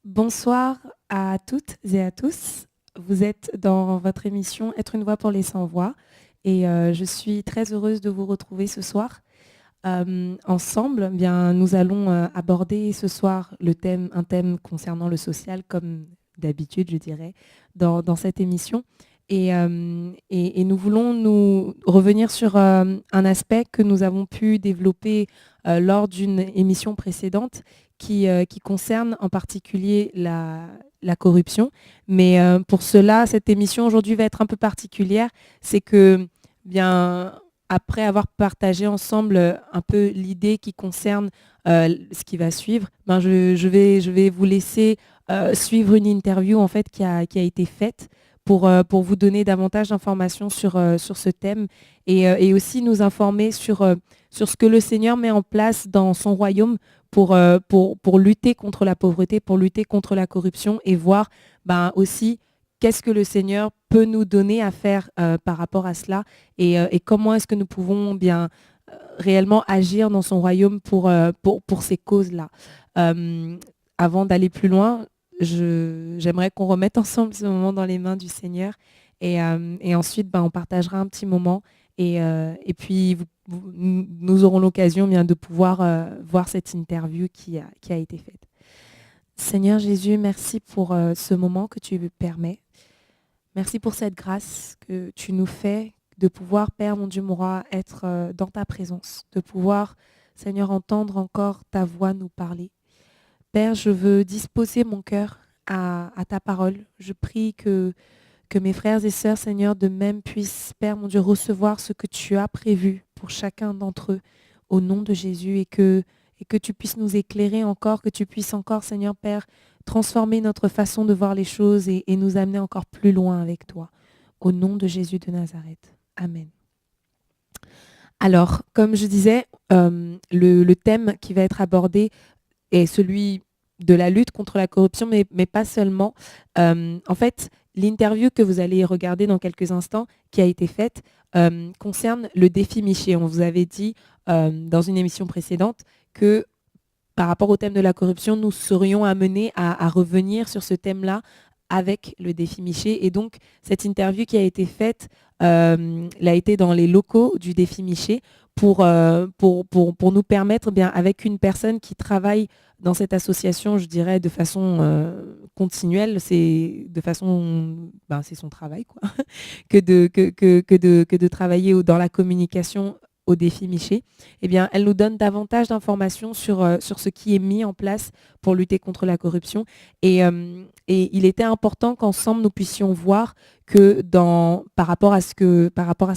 Bonsoir à toutes et à tous. Vous êtes dans votre émission Être une voix pour les sans-voix et je suis très heureuse de vous retrouver ce soir. Ensemble, bien, nous allons aborder ce soir un thème concernant le social comme d'habitude, je dirais, dans cette émission. Et nous voulons nous revenir sur un aspect que nous avons pu développer lors d'une émission précédente qui concerne en particulier la corruption. Mais pour cela, cette émission aujourd'hui va être un peu particulière. C'est que, bien, après avoir partagé ensemble un peu l'idée qui concerne ce qui va suivre, ben je vais vous laisser suivre une interview en fait qui a été faite pour vous donner davantage d'informations sur ce thème et aussi nous informer sur ce que le Seigneur met en place dans son royaume pour lutter contre la pauvreté, pour lutter contre la corruption et voir ben, aussi qu'est-ce que le Seigneur peut nous donner à faire par rapport à cela et comment est-ce que nous pouvons bien réellement agir dans son royaume pour ces causes-là. Euh, Avant d'aller plus loin, j'aimerais qu'on remette ensemble ce moment dans les mains du Seigneur et ensuite ben, on partagera un petit moment et puis nous aurons l'occasion bien de pouvoir voir cette interview qui a été faite. Seigneur Jésus, merci pour ce moment que tu permets. Merci pour cette grâce que tu nous fais de pouvoir, Père, mon Dieu, mon roi, être dans ta présence, de pouvoir, Seigneur, entendre encore ta voix nous parler. Père, je veux disposer mon cœur à ta parole. Je prie que mes frères et sœurs, Seigneur, de même puissent, Père, mon Dieu, recevoir ce que tu as prévu pour chacun d'entre eux au nom de Jésus et que tu puisses nous éclairer encore, que tu puisses encore, Seigneur, Père, transformer notre façon de voir les choses et nous amener encore plus loin avec toi. Au nom de Jésus de Nazareth. Amen. Alors, comme je disais, le thème qui va être abordé est celui de la lutte contre la corruption, mais pas seulement. En fait, l'interview que vous allez regarder dans quelques instants, qui a été faite, concerne le défi Miché. On vous avait dit dans une émission précédente que par rapport au thème de la corruption, nous serions amenés à revenir sur ce thème-là avec le défi Miché. Et donc, cette interview qui a été faite, elle a été dans les locaux du défi Miché pour nous permettre, bien, avec une personne qui travaille dans cette association, je dirais, de façon continuelle, c'est de façon, ben, c'est son travail, quoi, que de travailler dans la communication au défi Miché, eh bien, elle nous donne davantage d'informations sur ce qui est mis en place pour lutter contre la corruption. Et il était important qu'ensemble, nous puissions voir que par rapport à ce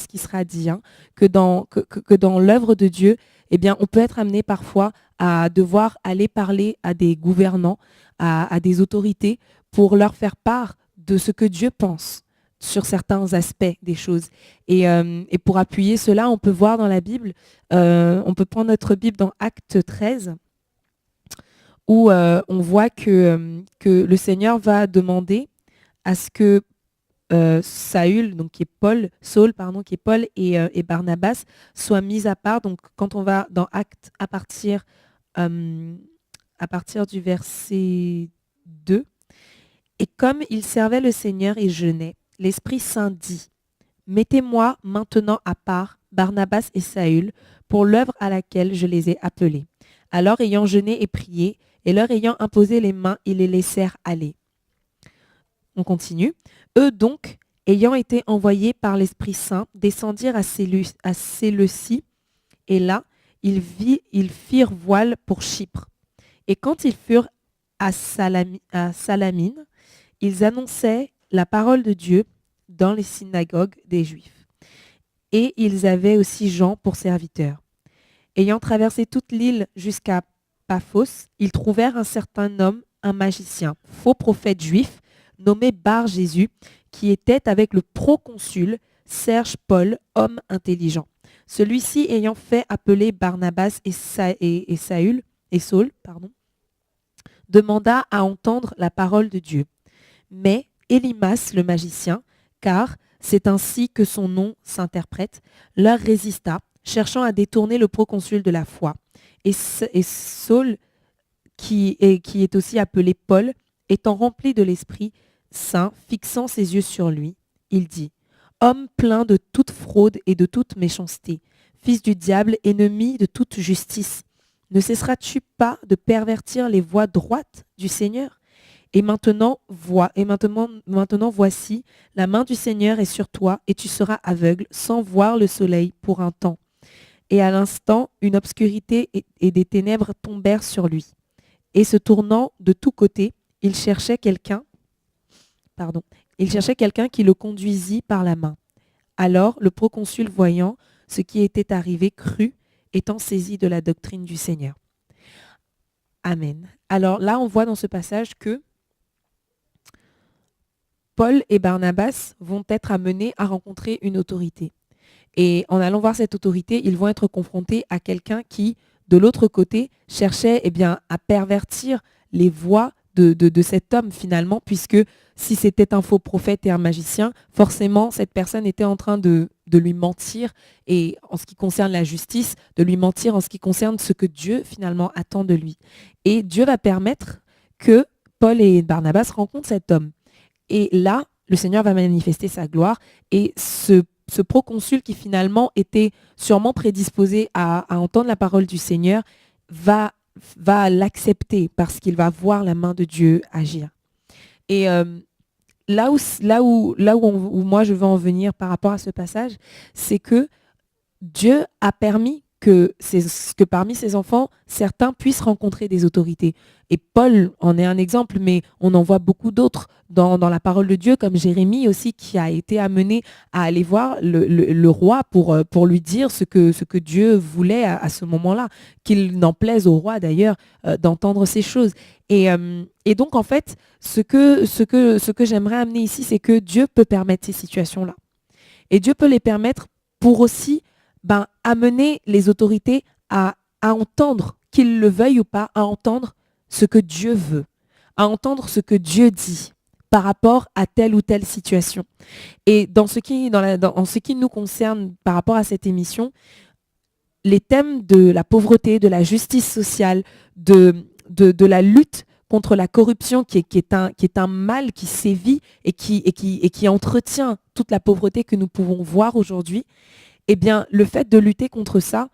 qui sera dit, hein, que dans l'œuvre de Dieu, eh bien, on peut être amené parfois à devoir aller parler à des gouvernants, à des autorités, pour leur faire part de ce que Dieu pense sur certains aspects des choses. Et pour appuyer cela, on peut voir dans la Bible, on peut prendre notre Bible dans Acte 13, où on voit que le Seigneur va demander à ce que Saül, donc Saul, pardon, qui est Paul et Barnabas, soient mis à part. Donc quand on va dans Acte euh, à partir du verset 2, et comme ils servaient le Seigneur et jeûnaient, l'Esprit Saint dit: mettez-moi maintenant à part Barnabas et Saül pour l'œuvre à laquelle je les ai appelés. Alors, ayant jeûné et prié, et leur ayant imposé les mains, ils les laissèrent aller. On continue. Eux donc, ayant été envoyés par l'Esprit Saint, descendirent à Séleucie, et là, ils firent voile pour Chypre. Et quand ils furent à Salamine, ils annonçaient la parole de Dieu dans les synagogues des Juifs. Et ils avaient aussi Jean pour serviteur. Ayant traversé toute l'île jusqu'à Paphos, ils trouvèrent un certain homme, un magicien, faux prophète juif, nommé Bar-Jésus, qui était avec le proconsul Serge Paul, homme intelligent. Celui-ci ayant fait appeler Barnabas et Saül, demanda à entendre la parole de Dieu. Mais Élymas le magicien, car c'est ainsi que son nom s'interprète, leur résista, cherchant à détourner le proconsul de la foi. Et Saul, qui est aussi appelé Paul, étant rempli de l'Esprit Saint, fixant ses yeux sur lui, il dit, « Homme plein de toute fraude et de toute méchanceté, fils du diable, ennemi de toute justice, ne cesseras-tu pas de pervertir les voies droites du Seigneur? Et maintenant voici, la main du Seigneur est sur toi, et tu seras aveugle, sans voir le soleil pour un temps. » Et à l'instant, une obscurité et des ténèbres tombèrent sur lui. Et se tournant de tous côtés, il cherchait quelqu'un qui le conduisit par la main. Alors le proconsul, voyant ce qui était arrivé, crut, étant saisi de la doctrine du Seigneur. Amen. Alors là, on voit dans ce passage que Paul et Barnabas vont être amenés à rencontrer une autorité. Et en allant voir cette autorité, ils vont être confrontés à quelqu'un qui, de l'autre côté, cherchait à pervertir les voies de cet homme finalement, puisque si c'était un faux prophète et un magicien, forcément, cette personne était en train de lui mentir, et en ce qui concerne la justice, de lui mentir en ce qui concerne ce que Dieu finalement attend de lui. Et Dieu va permettre que Paul et Barnabas rencontrent cet homme. Et là, le Seigneur va manifester sa gloire, et ce proconsul qui finalement était sûrement prédisposé à entendre la parole du Seigneur va l'accepter parce qu'il va voir la main de Dieu agir. Et où moi je veux en venir par rapport à ce passage, c'est que Dieu a permis que parmi ses enfants, certains puissent rencontrer des autorités. Et Paul en est un exemple, mais on en voit beaucoup d'autres dans la parole de Dieu, comme Jérémie aussi, qui a été amené à aller voir le roi pour lui dire ce que Dieu voulait à ce moment-là, qu'il n'en plaise au roi d'ailleurs d'entendre ces choses. Et donc en fait, ce que j'aimerais amener ici, c'est que Dieu peut permettre ces situations-là. Et Dieu peut les permettre pour aussi amener les autorités à entendre, qu'ils le veuillent ou pas, à entendre ce que Dieu veut, à entendre ce que Dieu dit par rapport à telle ou telle situation. Et en ce qui nous concerne par rapport à cette émission, les thèmes de la pauvreté, de la justice sociale, de la lutte contre la corruption qui est un mal qui sévit et qui entretient toute la pauvreté que nous pouvons voir aujourd'hui, eh bien, le fait de lutter contre ça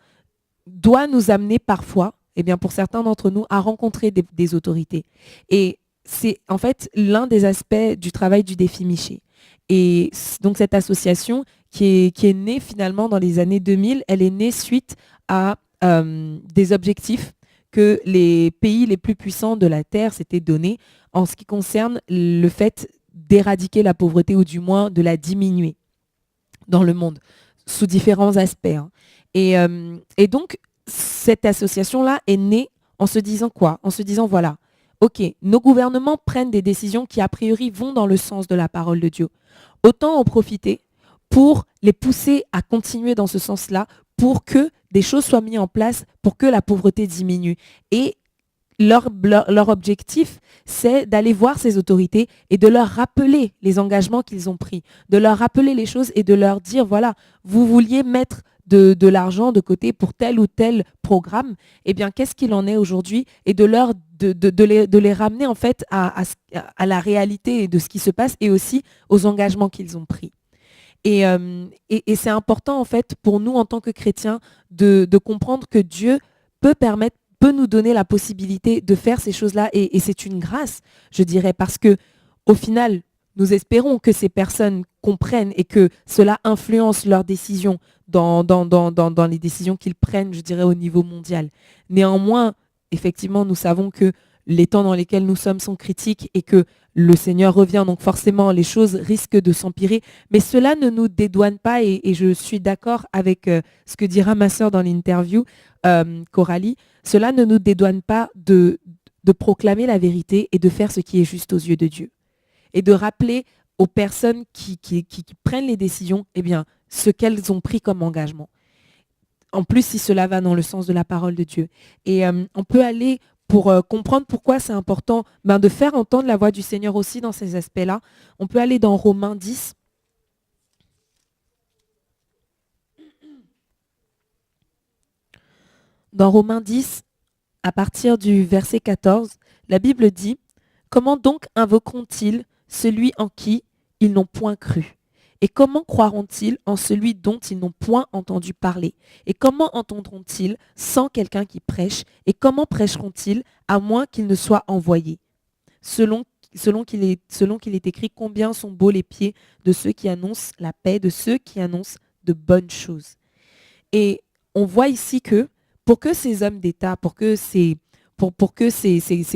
doit nous amener parfois, pour certains d'entre nous, à rencontrer des autorités. Et c'est en fait l'un des aspects du travail du défi Miché. Et donc cette association qui est née finalement dans les années 2000, elle est née suite à des objectifs que les pays les plus puissants de la Terre s'étaient donnés en ce qui concerne le fait d'éradiquer la pauvreté ou du moins de la diminuer dans le monde, sous différents aspects. Et donc, cette association-là est née en se disant quoi? En se disant, voilà, ok, nos gouvernements prennent des décisions qui, a priori, vont dans le sens de la parole de Dieu. Autant en profiter pour les pousser à continuer dans ce sens-là, pour que des choses soient mises en place, pour que la pauvreté diminue. Et leur objectif, c'est d'aller voir ces autorités et de leur rappeler les engagements qu'ils ont pris, de leur rappeler les choses et de leur dire, voilà, vous vouliez mettre de l'argent de côté pour tel ou tel programme, eh bien, qu'est-ce qu'il en est aujourd'hui? Et de les ramener en fait à la réalité de ce qui se passe et aussi aux engagements qu'ils ont pris. Et c'est important en fait pour nous en tant que chrétiens de comprendre que Dieu peut nous donner la possibilité de faire ces choses-là et c'est une grâce, je dirais, parce que au final, nous espérons que ces personnes comprennent et que cela influence leurs décisions dans les décisions qu'ils prennent, je dirais, au niveau mondial. Néanmoins, effectivement, nous savons que les temps dans lesquels nous sommes sont critiques et que le Seigneur revient, donc forcément les choses risquent de s'empirer, mais cela ne nous dédouane pas et je suis d'accord avec ce que dira ma sœur dans l'interview, Coralie, cela ne nous dédouane pas de proclamer la vérité et de faire ce qui est juste aux yeux de Dieu et de rappeler aux personnes qui prennent les décisions ce qu'elles ont pris comme engagement. En plus, si cela va dans le sens de la parole de Dieu. Et on peut aller pour comprendre pourquoi c'est important de faire entendre la voix du Seigneur aussi dans ces aspects-là. On peut aller dans Romains 10. Dans Romains 10, à partir du verset 14, la Bible dit Comment donc invoqueront-ils celui en qui ils n'ont point cru? Et comment croiront-ils en celui dont ils n'ont point entendu parler? Et comment entendront-ils sans quelqu'un qui prêche? Et comment prêcheront-ils à moins qu'ils ne soient envoyés? Selon qu'il est écrit, combien sont beaux les pieds de ceux qui annoncent la paix, de ceux qui annoncent de bonnes choses. Et on voit ici que pour que ces hommes d'État, pour que ces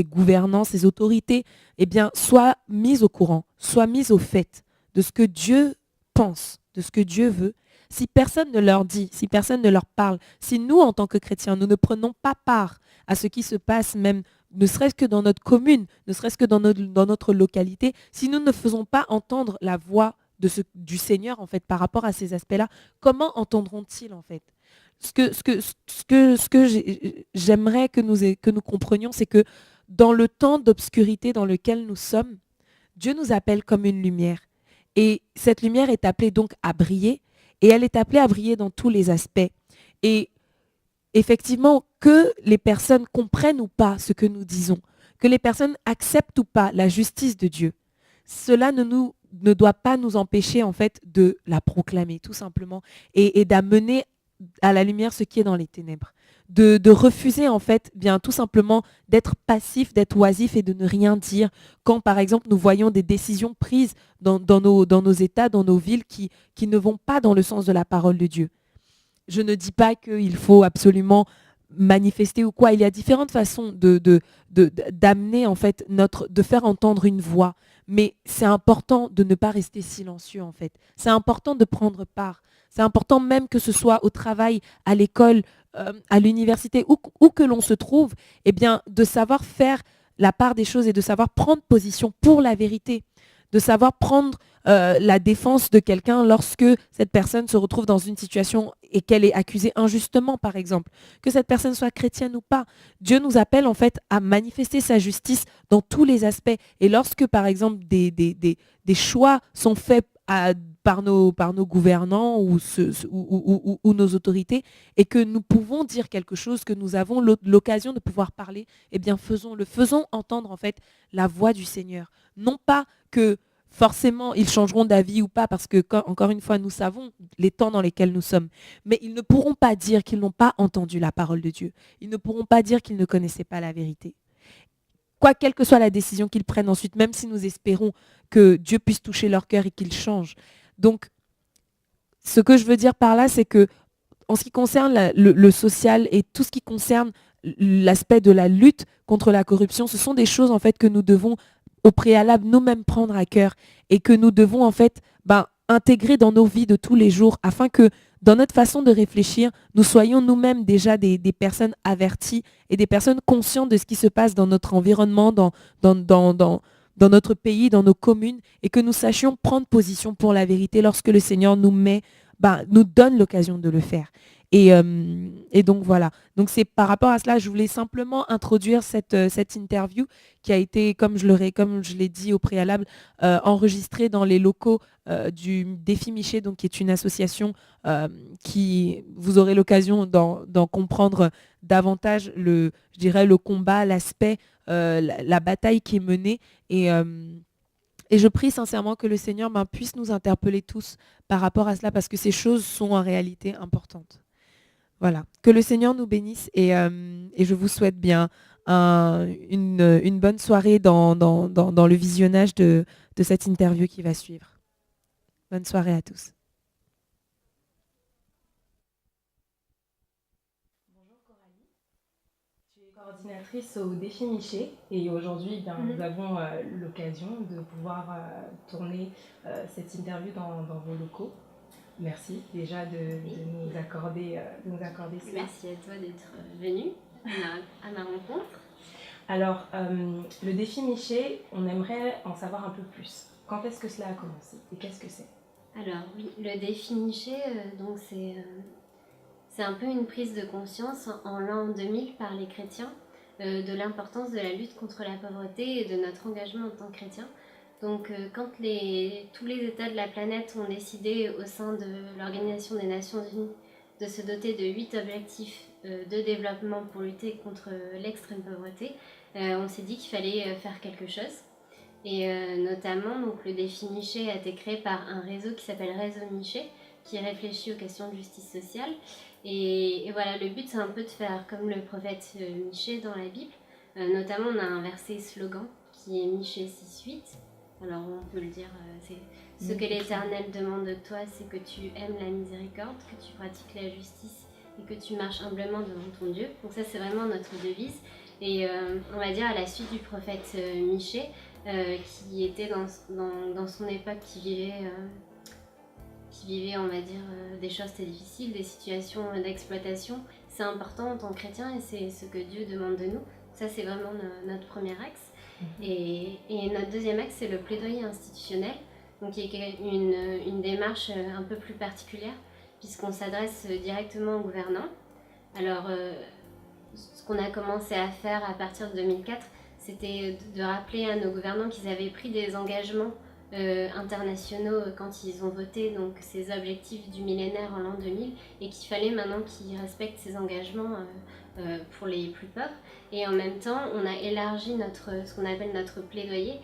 gouvernants, ces autorités, eh bien, soient mis au courant, soient mis au fait de ce que Dieu pense, de ce que Dieu veut, si personne ne leur dit, si personne ne leur parle, si nous, en tant que chrétiens, nous ne prenons pas part à ce qui se passe même, ne serait-ce que dans notre commune, ne serait-ce que dans notre localité, si nous ne faisons pas entendre la voix du Seigneur, en fait, par rapport à ces aspects-là, comment entendront-ils, en fait? Ce que j'aimerais que nous comprenions, c'est que dans le temps d'obscurité dans lequel nous sommes, Dieu nous appelle comme une lumière. Et cette lumière est appelée donc à briller, et elle est appelée à briller dans tous les aspects. Et effectivement, que les personnes comprennent ou pas ce que nous disons, que les personnes acceptent ou pas la justice de Dieu, cela ne doit pas nous empêcher en fait de la proclamer tout simplement et d'amener à la lumière ce qui est dans les ténèbres. De refuser en fait bien tout simplement d'être passif, d'être oisif et de ne rien dire quand par exemple nous voyons des décisions prises dans nos États, dans nos villes qui ne vont pas dans le sens de la parole de Dieu. Je ne dis pas qu'il faut absolument manifester ou quoi. Il y a différentes façons d'amener en fait de faire entendre une voix. Mais c'est important de ne pas rester silencieux en fait. C'est important de prendre part. C'est important même que ce soit au travail, à l'école, à l'université, où que l'on se trouve, eh bien, de savoir faire la part des choses et de savoir prendre position pour la vérité, de savoir prendre la défense de quelqu'un lorsque cette personne se retrouve dans une situation et qu'elle est accusée injustement, par exemple. Que cette personne soit chrétienne ou pas. Dieu nous appelle en fait à manifester sa justice dans tous les aspects. Et lorsque, par exemple, des choix sont faits par nos gouvernants ou nos autorités et que nous pouvons dire quelque chose, que nous avons l'occasion de pouvoir parler, eh bien faisons-le. Faisons entendre en fait la voix du Seigneur. Non pas que forcément, ils changeront d'avis ou pas, parce que, encore une fois, nous savons les temps dans lesquels nous sommes. Mais ils ne pourront pas dire qu'ils n'ont pas entendu la parole de Dieu. Ils ne pourront pas dire qu'ils ne connaissaient pas la vérité. Quelle que soit la décision qu'ils prennent ensuite, même si nous espérons que Dieu puisse toucher leur cœur et qu'ils changent. Donc, ce que je veux dire par là, c'est que en ce qui concerne le social et tout ce qui concerne l'aspect de la lutte contre la corruption, ce sont des choses en fait que nous devons au préalable nous-mêmes prendre à cœur et que nous devons en fait intégrer dans nos vies de tous les jours afin que dans notre façon de réfléchir, nous soyons nous-mêmes déjà des personnes averties et des personnes conscientes de ce qui se passe dans notre environnement, dans notre pays, dans nos communes, et que nous sachions prendre position pour la vérité lorsque le Seigneur nous donne l'occasion de le faire. Et donc voilà. Donc c'est par rapport à cela, je voulais simplement introduire cette interview qui a été, comme je l'ai dit au préalable, enregistrée dans les locaux du Défi Miché, donc qui est une association qui, vous aurez l'occasion d'en comprendre davantage je dirais le combat, l'aspect, la bataille qui est menée. Et je prie sincèrement que le Seigneur puisse nous interpeller tous par rapport à cela, parce que ces choses sont en réalité importantes. Voilà. Que le Seigneur nous bénisse et je vous souhaite bien une bonne soirée dans le visionnage de cette interview qui va suivre. Bonne soirée à tous. Bonjour Coralie, tu es coordinatrice au Défi Miché et aujourd'hui nous avons l'occasion de pouvoir tourner cette interview dans vos locaux. Merci déjà de nous accorder cela. Merci à toi d'être venu à ma rencontre. Alors, le Défi Miché, on aimerait en savoir un peu plus. Quand est-ce que cela a commencé et qu'est-ce que c'est? Alors oui, le Défi Miché, donc c'est un peu une prise de conscience en l'an 2000 par les chrétiens de l'importance de la lutte contre la pauvreté et de notre engagement en tant que chrétiens. Donc quand tous les États de la planète ont décidé au sein de l'Organisation des Nations Unies de se doter de 8 objectifs de développement pour lutter contre l'extrême pauvreté, on s'est dit qu'il fallait faire quelque chose. Et notamment, donc, le défi Miché a été créé par un réseau qui s'appelle Réseau Miché, qui réfléchit aux questions de justice sociale. Et voilà, le but, c'est un peu de faire comme le prophète Michée dans la Bible. Notamment, on a un verset slogan qui est Michée 6:8. Alors, on peut le dire, c'est ce que l'Éternel demande de toi, c'est que tu aimes la miséricorde, que tu pratiques la justice et que tu marches humblement devant ton Dieu. Donc ça, c'est vraiment notre devise. Et on va dire à la suite du prophète Michée, qui était dans son époque, qui vivait, on va dire, des choses très difficiles, des situations d'exploitation. C'est important en tant que chrétien et c'est ce que Dieu demande de nous. Ça, c'est vraiment notre premier axe. Et notre deuxième axe, c'est le plaidoyer institutionnel. Donc, il y a une démarche un peu plus particulière, puisqu'on s'adresse directement aux gouvernants. Alors, ce qu'on a commencé à faire à partir de 2004, c'était de rappeler à nos gouvernants qu'ils avaient pris des engagements internationaux quand ils ont voté donc, ces objectifs du millénaire en l'an 2000 et qu'il fallait maintenant qu'ils respectent ces engagements pour les plus pauvres. Et en même temps, on a élargi ce qu'on appelle notre plaidoyer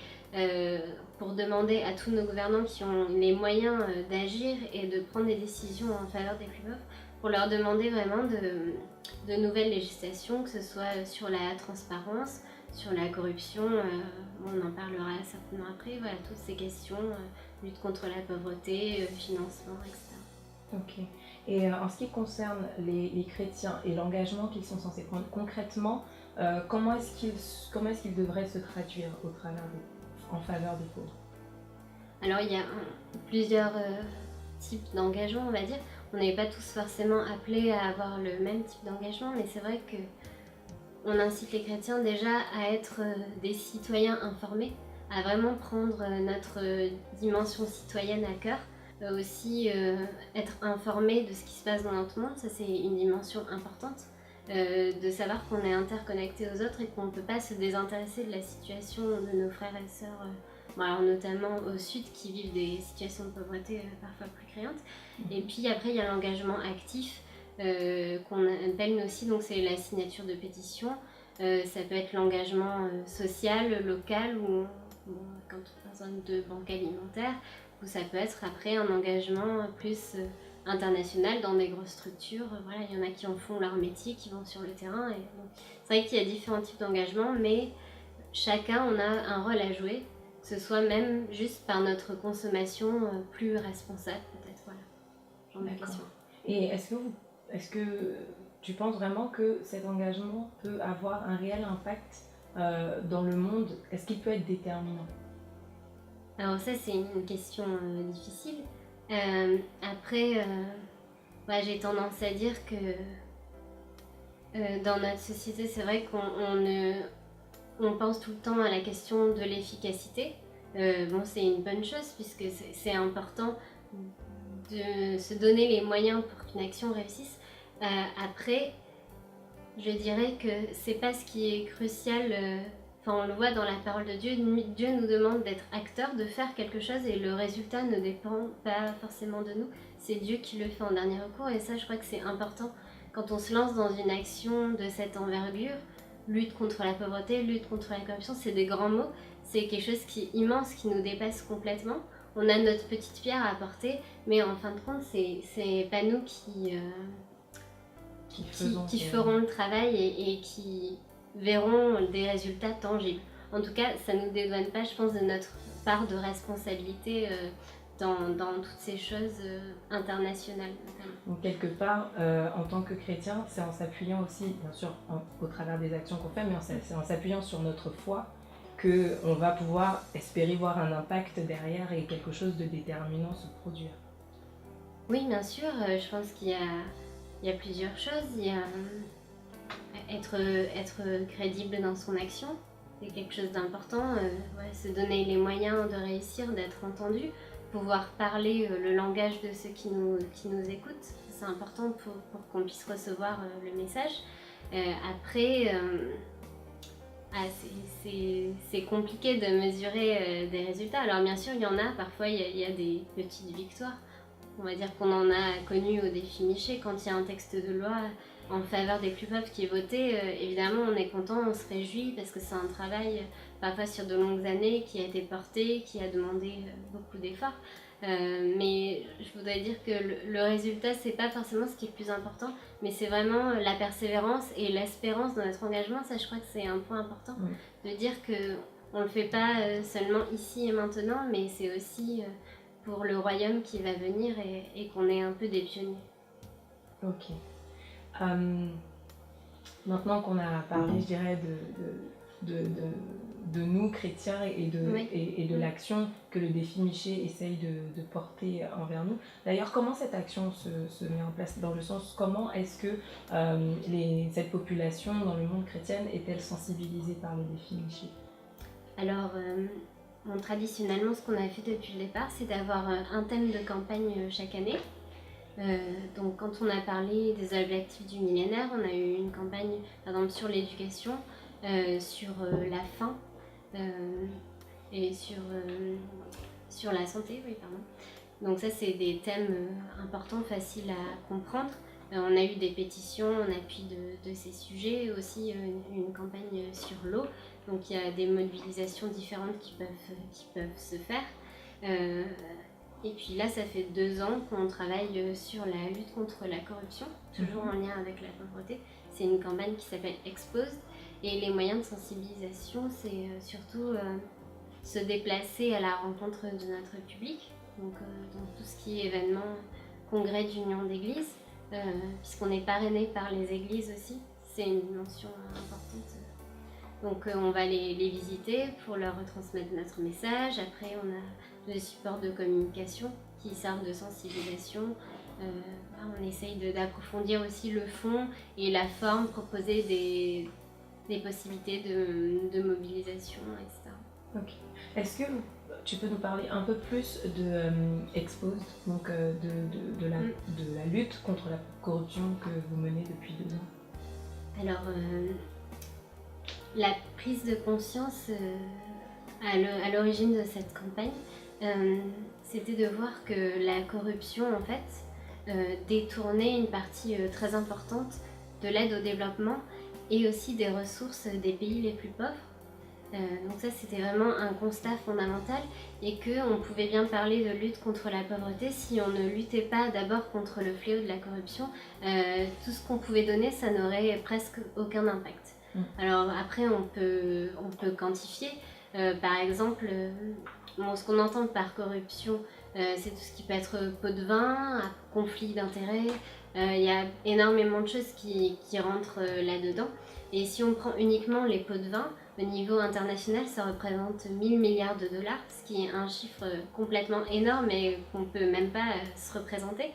pour demander à tous nos gouvernants qui ont les moyens d'agir et de prendre des décisions en faveur des plus pauvres, pour leur demander vraiment de nouvelles législations, que ce soit sur la transparence, sur la corruption, on en parlera certainement après, voilà, toutes ces questions, lutte contre la pauvreté, financement, etc. Ok. Et en ce qui concerne les chrétiens et l'engagement qu'ils sont censés prendre concrètement, comment est-ce qu'ils devraient se traduire en faveur des pauvres? Alors il y a plusieurs types d'engagement, on va dire. On n'est pas tous forcément appelés à avoir le même type d'engagement, mais c'est vrai que on incite les chrétiens déjà à être des citoyens informés, à vraiment prendre notre dimension citoyenne à cœur, aussi être informés de ce qui se passe dans notre monde, ça c'est une dimension importante, de savoir qu'on est interconnecté aux autres et qu'on ne peut pas se désintéresser de la situation de nos frères et sœurs, alors notamment au sud qui vivent des situations de pauvreté parfois plus criantes. Et puis après il y a l'engagement actif, qu'on appelle nous aussi, donc c'est la signature de pétition. Ça peut être l'engagement social, local, ou quand on a besoin de banque alimentaire, ou ça peut être après un engagement plus international dans des grosses structures. Voilà, il y en a qui en font leur métier, qui vont sur le terrain. Et c'est vrai qu'il y a différents types d'engagement, mais chacun on a un rôle à jouer, que ce soit même juste par notre consommation plus responsable, peut-être. Voilà, genre de question. Et est-ce que tu penses vraiment que cet engagement peut avoir un réel impact dans le monde? Est-ce qu'il peut être déterminant? Alors ça, c'est une question difficile. Après, j'ai tendance à dire que dans notre société, c'est vrai qu'on pense tout le temps à la question de l'efficacité. C'est une bonne chose puisque c'est important de se donner les moyens pour qu'une action réussisse. Après, je dirais que c'est pas ce qui est crucial. On le voit dans la parole de Dieu. Dieu nous demande d'être acteurs, de faire quelque chose et le résultat ne dépend pas forcément de nous. C'est Dieu qui le fait en dernier recours et ça, je crois que c'est important quand on se lance dans une action de cette envergure. Lutte contre la pauvreté, lutte contre la corruption, c'est des grands mots. C'est quelque chose qui est immense, qui nous dépasse complètement. On a notre petite pierre à apporter, mais en fin de compte, c'est pas nous qui feront le travail et qui verront des résultats tangibles. En tout cas, ça ne nous dédouane pas, je pense, de notre part de responsabilité dans toutes ces choses internationales. Donc quelque part, en tant que chrétien, c'est en s'appuyant aussi, bien sûr, au travers des actions qu'on fait, mais c'est en s'appuyant sur notre foi qu'on va pouvoir espérer voir un impact derrière et quelque chose de déterminant se produire. Oui, bien sûr, je pense qu'il y a plusieurs choses. Il y a être crédible dans son action, c'est quelque chose d'important. Se donner les moyens de réussir, d'être entendu, pouvoir parler le langage de ceux qui nous écoutent, c'est important pour qu'on puisse recevoir le message. Après, c'est compliqué de mesurer des résultats. Alors bien sûr, il y en a, parfois il y a des petites victoires. On va dire qu'on en a connu au défi Miché, quand il y a un texte de loi en faveur des plus pauvres qui est voté, évidemment on est content, on se réjouit parce que c'est un travail parfois sur de longues années, qui a été porté, qui a demandé beaucoup d'efforts. Mais je voudrais dire que le résultat, c'est pas forcément ce qui est le plus important, mais c'est vraiment la persévérance et l'espérance dans notre engagement. Ça, je crois que c'est un point important, de dire qu'on ne le fait pas seulement ici et maintenant, mais c'est aussi pour le royaume qui va venir et qu'on est un peu des pionniers. Ok. Maintenant qu'on a parlé, je dirais, de nous, chrétiens, et de l'action que le défi Miché essaye de porter envers nous. D'ailleurs, comment cette action se met en place, dans le sens, comment est-ce que cette population dans le monde chrétien est-elle sensibilisée par le défi Miché? Alors, traditionnellement, ce qu'on a fait depuis le départ, c'est d'avoir un thème de campagne chaque année. Donc quand on a parlé des objectifs du millénaire, on a eu une campagne par exemple sur l'éducation, sur la faim et sur la santé, oui, pardon. Donc ça, c'est des thèmes importants, faciles à comprendre. On a eu des pétitions en appui de ces sujets, aussi une campagne sur l'eau. Donc il y a des mobilisations différentes qui peuvent se faire. Et puis là, ça fait 2 ans qu'on travaille sur la lutte contre la corruption, toujours en lien avec la pauvreté. C'est une campagne qui s'appelle Exposed. Et les moyens de sensibilisation, c'est surtout se déplacer à la rencontre de notre public. Donc dans tout ce qui est événement, congrès d'union d'églises, puisqu'on est parrainé par les églises aussi. C'est une dimension importante. Donc on va les visiter pour leur retransmettre notre message. Après, on a des supports de communication qui servent de sensibilisation. On essaye d'approfondir aussi le fond et la forme, proposer des possibilités de mobilisation, etc. Ok. Est-ce que tu peux nous parler un peu plus de Exposed, donc de la lutte contre la corruption que vous menez depuis 2 ans? Alors, la prise de conscience à l'origine de cette campagne, c'était de voir que la corruption, en fait, détournait une partie très importante de l'aide au développement et aussi des ressources des pays les plus pauvres. Donc ça, c'était vraiment un constat fondamental, et qu'on pouvait bien parler de lutte contre la pauvreté si on ne luttait pas d'abord contre le fléau de la corruption. Tout ce qu'on pouvait donner, ça n'aurait presque aucun impact. Alors après, on peut quantifier. Par exemple, ce qu'on entend par corruption, c'est tout ce qui peut être pot de vin, conflit d'intérêts. Il y a énormément de choses qui rentrent là-dedans. Et si on prend uniquement les pots de vin, au niveau international, ça représente 1000 milliards de dollars, ce qui est un chiffre complètement énorme et qu'on ne peut même pas se représenter.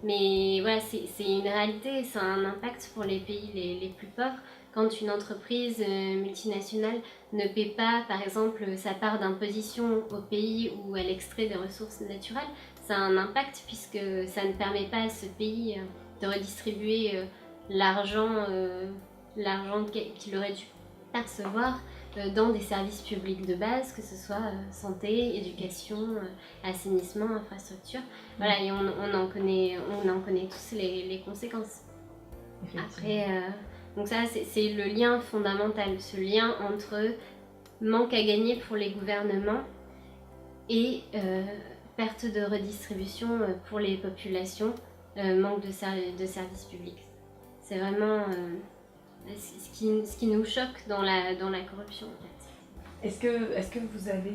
Mais voilà, c'est une réalité, ça a un impact pour les pays les plus pauvres. Quand une entreprise multinationale ne paie pas, par exemple, sa part d'imposition au pays où elle extrait des ressources naturelles, ça a un impact puisque ça ne permet pas à ce pays de redistribuer l'argent qu'il aurait dû percevoir dans des services publics de base, que ce soit santé, éducation, assainissement, infrastructure. Voilà, et on en connaît tous les conséquences. Après, donc ça, c'est le lien fondamental, ce lien entre manque à gagner pour les gouvernements et perte de redistribution pour les populations, manque de services publics. C'est vraiment ce qui nous choque dans la corruption, en fait. Est-ce que vous avez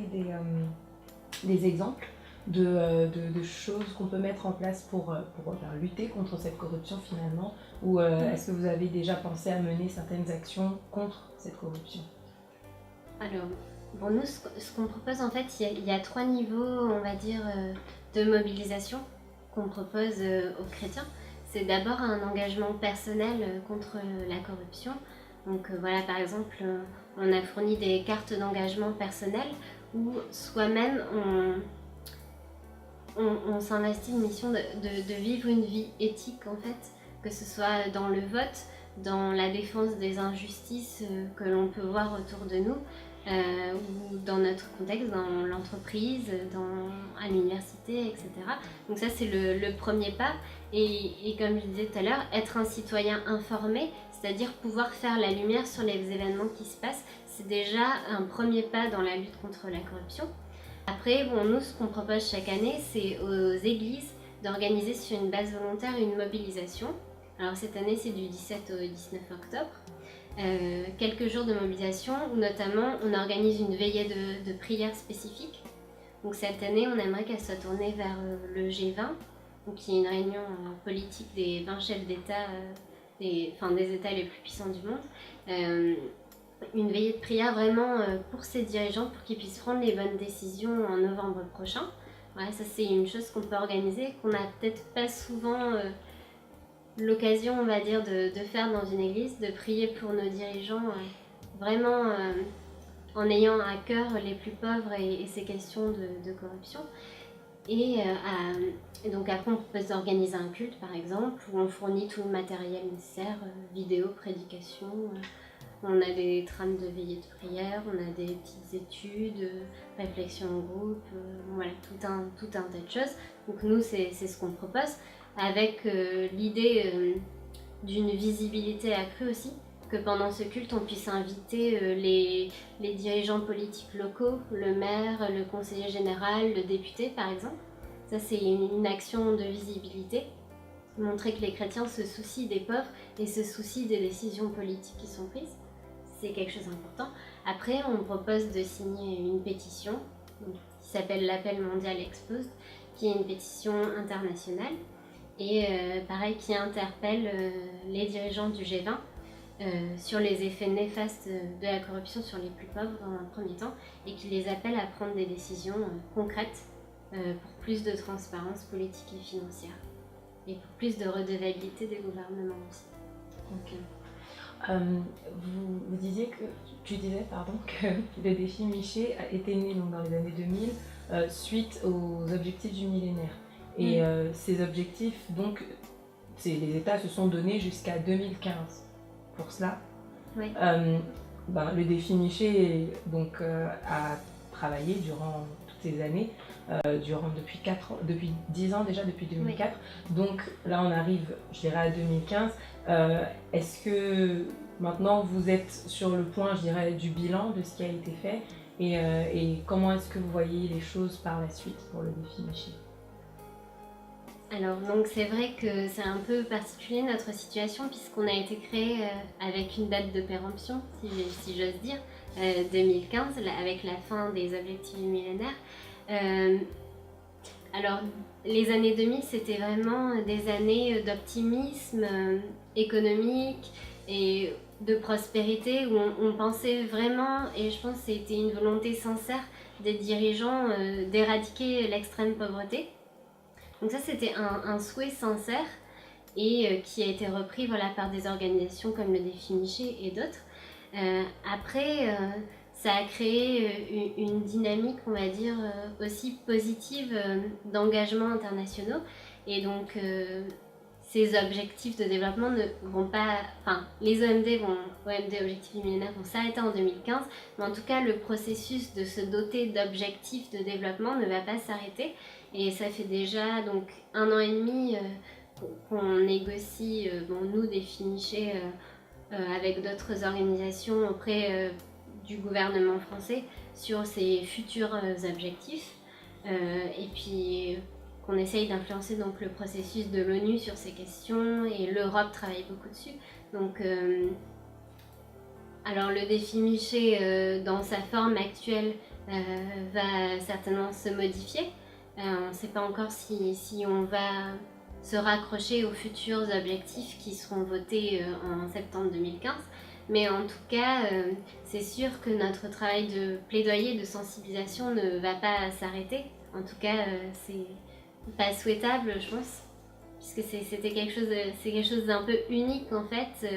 des exemples de choses qu'on peut mettre en place pour lutter contre cette corruption finalement, ou est-ce que vous avez déjà pensé à mener certaines actions contre cette corruption? Alors, pour nous, ce qu'on propose, en fait, il y a 3 niveaux, on va dire, de mobilisation qu'on propose aux chrétiens. C'est d'abord un engagement personnel contre la corruption. Donc voilà, par exemple, on a fourni des cartes d'engagement personnel où soi-même on s'investit une mission de vivre une vie éthique, en fait, que ce soit dans le vote, dans la défense des injustices que l'on peut voir autour de nous, ou dans notre contexte, dans l'entreprise, à l'université, etc. Donc ça, c'est le premier pas. Et comme je disais tout à l'heure, être un citoyen informé, c'est-à-dire pouvoir faire la lumière sur les événements qui se passent, c'est déjà un premier pas dans la lutte contre la corruption. Après, nous, ce qu'on propose chaque année, c'est aux églises d'organiser sur une base volontaire une mobilisation. Alors cette année, c'est du 17 au 19 octobre. Quelques jours de mobilisation où notamment on organise une veillée de prière spécifique. Donc cette année, on aimerait qu'elle soit tournée vers le G20, donc qui est une réunion politique des 20 chefs d'État, des États les plus puissants du monde. Une veillée de prière vraiment pour ces dirigeants, pour qu'ils puissent prendre les bonnes décisions en novembre prochain. Voilà, ça c'est une chose qu'on peut organiser, qu'on n'a peut-être pas souvent l'occasion, on va dire, de faire dans une église, de prier pour nos dirigeants, vraiment en ayant à cœur les plus pauvres et ces questions de corruption. Et donc après, on peut s'organiser un culte, par exemple, où on fournit tout le matériel nécessaire, vidéo, prédication. On a des trames de veillée de prière, on a des petites études, réflexion en groupe, voilà, tout un tas de choses. Donc nous, c'est ce qu'on propose, avec l'idée d'une visibilité accrue aussi, que pendant ce culte, on puisse inviter les dirigeants politiques locaux, le maire, le conseiller général, le député par exemple. Ça, c'est une action de visibilité, montrer que les chrétiens se soucient des pauvres et se soucient des décisions politiques qui sont prises. C'est quelque chose d'important. Après, on propose de signer une pétition qui s'appelle l'Appel mondial Exposed, qui est une pétition internationale et pareil, qui interpelle les dirigeants du G20 sur les effets néfastes de la corruption sur les plus pauvres dans un premier temps et qui les appelle à prendre des décisions concrètes pour plus de transparence politique et financière et pour plus de redevabilité des gouvernements aussi. Ok. Vous disiez que, tu disais pardon, que le défi Miché était né donc, dans les années 2000 suite aux objectifs du millénaire. Et ces objectifs, donc, les États se sont donnés jusqu'à 2015 pour cela. Oui. Le défi Miché donc, a travaillé durant toutes ces années, depuis 10 ans déjà, depuis 2004. Oui. Donc là, on arrive, je dirais, à 2015. Est-ce que maintenant, vous êtes sur le point, je dirais, du bilan de ce qui a été fait et comment est-ce que vous voyez les choses par la suite pour le défi Miché ? Alors, donc c'est vrai que c'est un peu particulier notre situation puisqu'on a été créé avec une date de péremption, si j'ose dire, 2015, avec la fin des objectifs du millénaire. Alors, les années 2000, c'était vraiment des années d'optimisme économique et de prospérité où on pensait vraiment, et je pense que c'était une volonté sincère des dirigeants d'éradiquer l'extrême pauvreté. Donc ça, c'était un souhait sincère et qui a été repris par des organisations comme le Défi Miché et d'autres. Après, ça a créé une dynamique, on va dire, aussi positive d'engagement internationaux. Et donc, ces objectifs de développement ne vont pas... Enfin, les OMD Objectifs du millénaire, vont s'arrêter en 2015. Mais en tout cas, le processus de se doter d'objectifs de développement ne va pas s'arrêter. Et ça fait déjà donc 1 an et demi qu'on négocie, nous, Défi Miché, avec d'autres organisations auprès du gouvernement français sur ces futurs objectifs. Et puis qu'on essaye d'influencer donc le processus de l'ONU sur ces questions et l'Europe travaille beaucoup dessus. Donc, alors le Défi Miché dans sa forme actuelle va certainement se modifier. On ne sait pas encore si on va se raccrocher aux futurs objectifs qui seront votés en septembre 2015. Mais en tout cas, c'est sûr que notre travail de plaidoyer, de sensibilisation ne va pas s'arrêter. En tout cas, c'est pas souhaitable, je pense, puisque c'est quelque chose d'un peu unique en fait,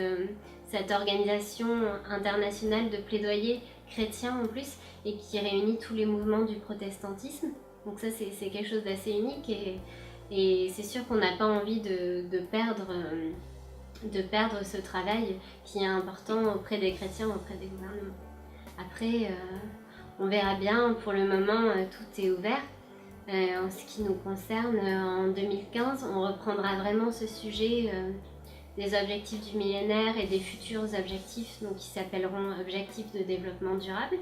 cette organisation internationale de plaidoyer chrétien en plus, et qui réunit tous les mouvements du protestantisme. Donc ça, c'est quelque chose d'assez unique et c'est sûr qu'on n'a pas envie de perdre ce travail qui est important auprès des chrétiens, auprès des gouvernements. Après, on verra bien. Pour le moment, tout est ouvert. En ce qui nous concerne, en 2015, on reprendra vraiment ce sujet des objectifs du millénaire et des futurs objectifs, donc qui s'appelleront objectifs de développement durable.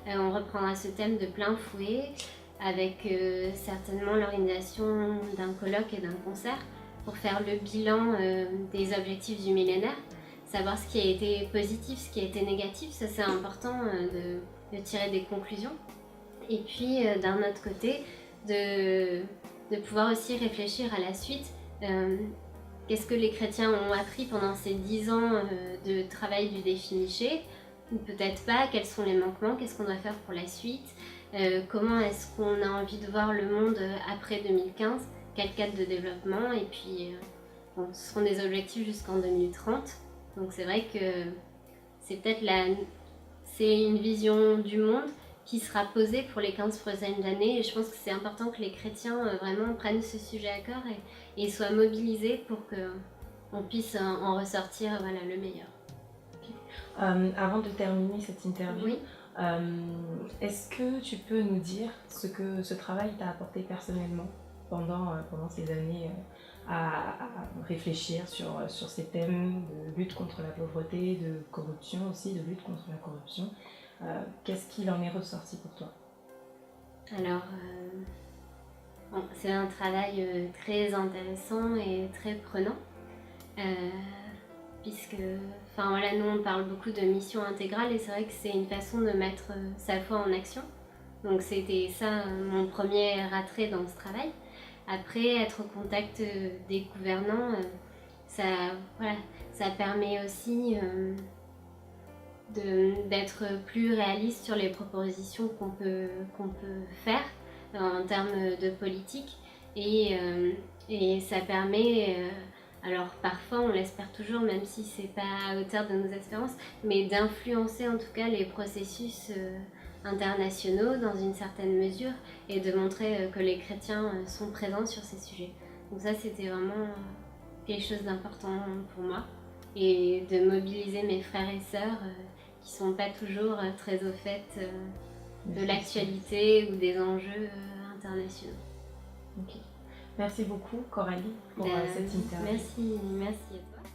On reprendra ce thème de plein fouet avec certainement l'organisation d'un colloque et d'un concert pour faire le bilan des objectifs du millénaire, savoir ce qui a été positif, ce qui a été négatif, ça c'est important de tirer des conclusions. Et puis d'un autre côté, de pouvoir aussi réfléchir à la suite. Qu'est-ce que les chrétiens ont appris pendant ces 10 ans de travail du défi niché, ou peut-être pas, quels sont les manquements, qu'est-ce qu'on doit faire pour la suite, comment est-ce qu'on a envie de voir le monde après 2015, quel cadre de développement, et puis bon, ce seront des objectifs jusqu'en 2030. Donc c'est vrai que c'est peut-être c'est une vision du monde qui sera posée pour les 15 prochaines années, et je pense que c'est important que les chrétiens vraiment prennent ce sujet à cœur et soient mobilisés pour qu'on puisse en ressortir voilà, le meilleur. Avant de terminer cette interview, Oui. Est-ce que tu peux nous dire ce que ce travail t'a apporté personnellement pendant ces années à réfléchir sur ces thèmes de lutte contre la pauvreté, de corruption aussi, de lutte contre la corruption? Qu'est-ce qu'il en est ressorti pour toi? Alors, c'est un travail très intéressant et très prenant, puisque, enfin voilà, nous on parle beaucoup de mission intégrale et c'est vrai que c'est une façon de mettre sa foi en action. Donc c'était ça mon premier attrait dans ce travail. Après, être au contact des gouvernants, ça permet aussi d'être plus réaliste sur les propositions qu'on peut faire en termes de politique. Et ça permet, alors parfois on l'espère toujours, même si c'est pas à hauteur de nos espérances, mais d'influencer en tout cas les processus internationaux dans une certaine mesure et de montrer que les chrétiens sont présents sur ces sujets. Donc ça c'était vraiment quelque chose d'important pour moi, et de mobiliser mes frères et sœurs qui sont pas toujours très au fait de l'actualité ou des enjeux internationaux. Okay. Merci beaucoup Coralie pour cette interview. Merci à toi.